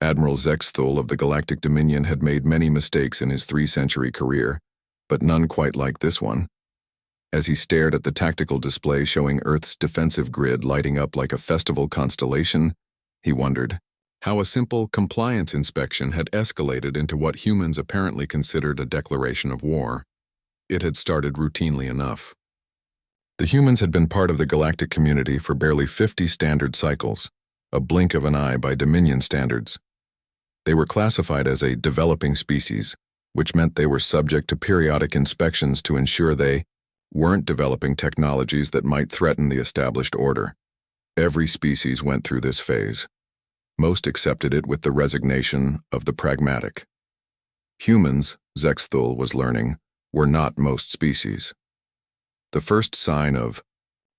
Admiral Zexthul of the Galactic Dominion had made many mistakes in his 3-century career, but none quite like this one. As he stared at the tactical display showing Earth's defensive grid lighting up like a festival constellation, he wondered how a simple compliance inspection had escalated into what humans apparently considered a declaration of war. It had started routinely enough. The humans had been part of the galactic community for barely 50 standard cycles, a blink of an eye by Dominion standards. They were classified as a developing species, which meant they were subject to periodic inspections to ensure they weren't developing technologies that might threaten the established order. Every species went through this phase. Most accepted it with the resignation of the pragmatic. Humans, Zexthul was learning, were not most species. The first sign of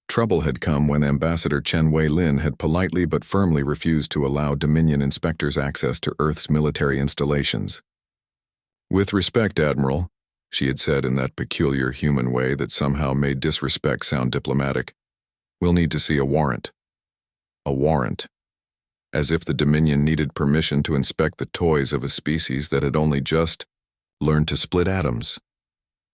trouble had come when Ambassador Chen Wei-Lin had politely but firmly refused to allow Dominion inspectors access to Earth's military installations. "With respect, Admiral," she had said in that peculiar human way that somehow made disrespect sound diplomatic, "we'll need to see a warrant." A warrant. As if the Dominion needed permission to inspect the toys of a species that had only just learned to split atoms.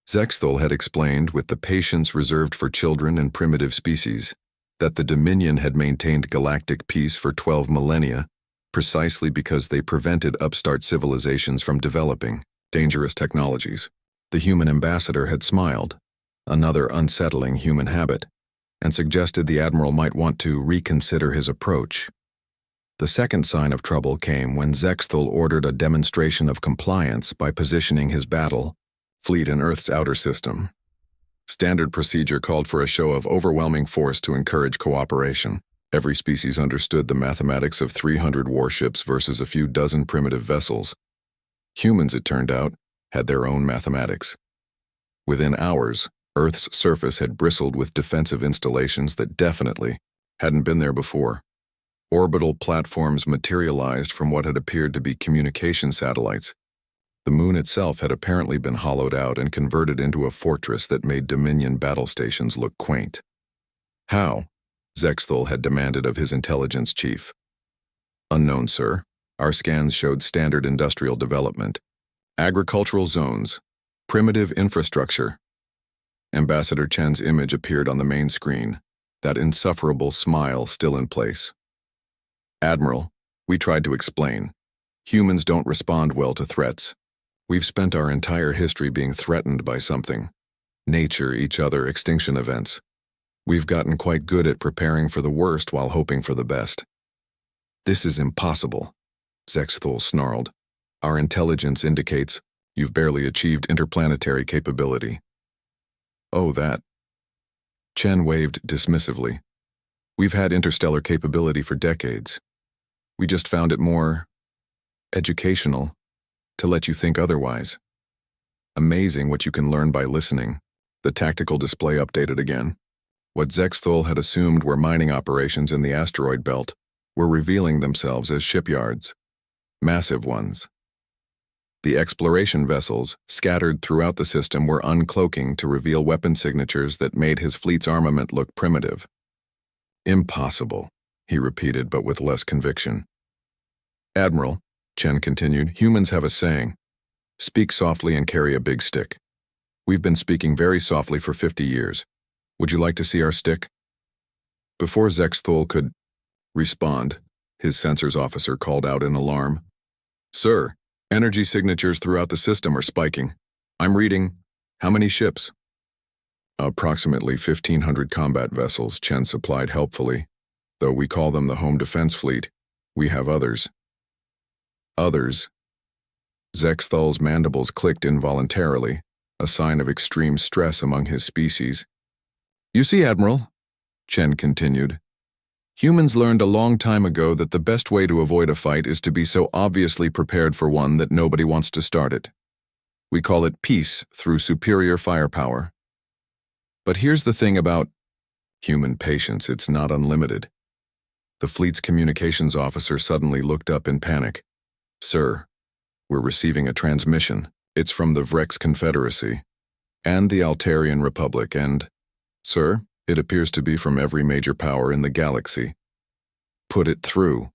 Zexthul had explained, with the patience reserved for children and primitive species, that the Dominion had maintained galactic peace for 12 millennia, precisely because they prevented upstart civilizations from developing dangerous technologies. The human ambassador had smiled, another unsettling human habit, and suggested the Admiral might want to reconsider his approach. The second sign of trouble came when Zexthul ordered a demonstration of compliance by positioning his battle fleet in Earth's outer system. Standard procedure called for a show of overwhelming force to encourage cooperation. Every species understood the mathematics of 300 warships versus a few dozen primitive vessels. Humans, it turned out, had their own mathematics. Within hours, Earth's surface had bristled with defensive installations that definitely hadn't been there before. Orbital platforms materialized from what had appeared to be communication satellites. The moon itself had apparently been hollowed out and converted into a fortress that made Dominion battle stations look quaint. How? Zexthul had demanded of his intelligence chief. "Unknown, sir. Our scans showed standard industrial development. Agricultural zones. Primitive infrastructure." Ambassador Chen's image appeared on the main screen, that insufferable smile still in place. "Admiral, we tried to explain. Humans don't respond well to threats. We've spent our entire history being threatened by something. Nature, each other, extinction events. We've gotten quite good at preparing for the worst while hoping for the best." "This is impossible," Zexthul snarled. "Our intelligence indicates you've barely achieved interplanetary capability." "Oh, that." Chen waved dismissively. "We've had interstellar capability for decades. We just found it more educational to let you think otherwise. Amazing what you can learn by listening." The tactical display updated again. What Zexthul had assumed were mining operations in the asteroid belt were revealing themselves as shipyards. Massive ones. The exploration vessels, scattered throughout the system, were uncloaking to reveal weapon signatures that made his fleet's armament look primitive. "Impossible," he repeated, but with less conviction. "Admiral," Chen continued, "humans have a saying, speak softly and carry a big stick. We've been speaking very softly for 50 years. Would you like to see our stick?" Before Zexthul could respond, his sensors officer called out in alarm. "Sir, energy signatures throughout the system are spiking. I'm reading. How many ships?" "Approximately 1,500 combat vessels," Chen supplied helpfully. "Though we call them the Home Defense Fleet, we have others." "Others?" Zexthul's mandibles clicked involuntarily, a sign of extreme stress among his species. "You see, Admiral," Chen continued, "humans learned a long time ago that the best way to avoid a fight is to be so obviously prepared for one that nobody wants to start it. We call it peace through superior firepower. But here's the thing about human patience, it's not unlimited." The fleet's communications officer suddenly looked up in panic. "Sir, we're receiving a transmission. It's from the Vrex Confederacy and the Altarian Republic and, sir, it appears to be from every major power in the galaxy." "Put it through,"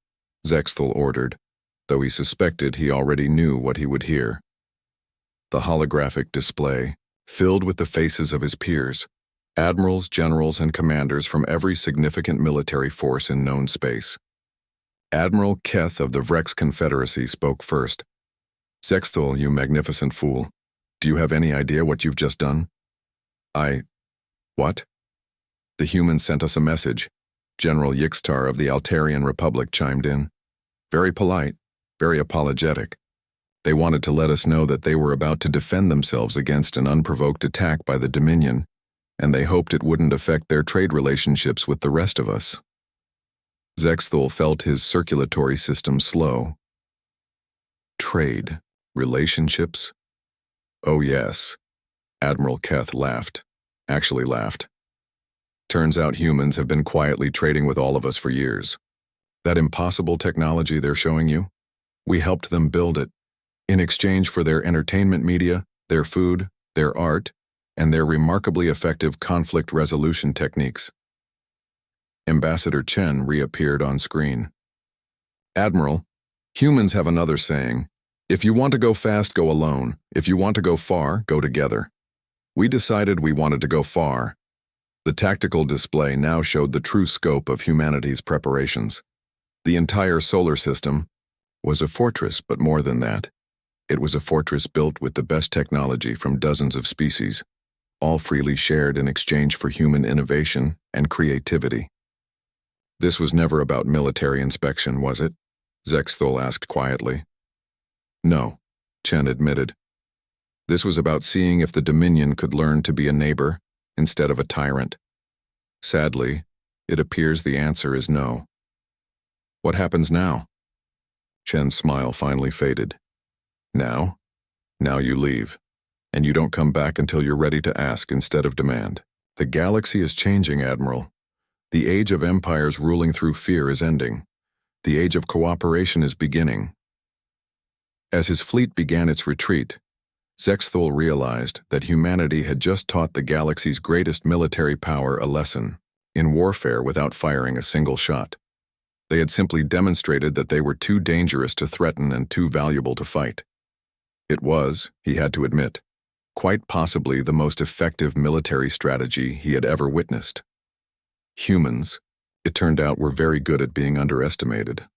Zexthul ordered. though he suspected he already knew what he would hear. The holographic display, filled with the faces of his peers, admirals, generals, and commanders from every significant military force in known space. Admiral Keth of the Vrex Confederacy spoke first. "Zexthul, you magnificent fool. Do you have any idea what you've just done?" What? "The humans sent us a message," General Yixtar of the Altarian Republic chimed in. "Very polite, very apologetic. They wanted to let us know that they were about to defend themselves against an unprovoked attack by the Dominion, and they hoped it wouldn't affect their trade relationships with the rest of us." Zexthul felt his circulatory system slow. Trade. Relationships? Oh yes. Admiral Keth laughed. Actually laughed. "Turns out humans have been quietly trading with all of us for years. That impossible technology they're showing you? We helped them build it, in exchange for their entertainment media, their food, their art, and their remarkably effective conflict resolution techniques." Ambassador Chen reappeared on screen. "Admiral, humans have another saying. If you want to go fast, go alone. If you want to go far, go together. We decided we wanted to go far." The tactical display now showed the true scope of humanity's preparations. The entire solar system was a fortress, but more than that. It was a fortress built with the best technology from dozens of species, all freely shared in exchange for human innovation and creativity. "This was never about military inspection, was it?" Zexthul asked quietly. "No," Chen admitted. "This was about seeing if the Dominion could learn to be a neighbor instead of a tyrant. Sadly, it appears the answer is no." "What happens now?" Chen's smile finally faded. "Now? Now you leave, and you don't come back until you're ready to ask instead of demand. The galaxy is changing, Admiral. The age of empires ruling through fear is ending. The age of cooperation is beginning." As his fleet began its retreat, Zexthul realized that humanity had just taught the galaxy's greatest military power a lesson, in warfare without firing a single shot. They had simply demonstrated that they were too dangerous to threaten and too valuable to fight. It was, he had to admit, quite possibly the most effective military strategy he had ever witnessed. Humans, it turned out, were very good at being underestimated.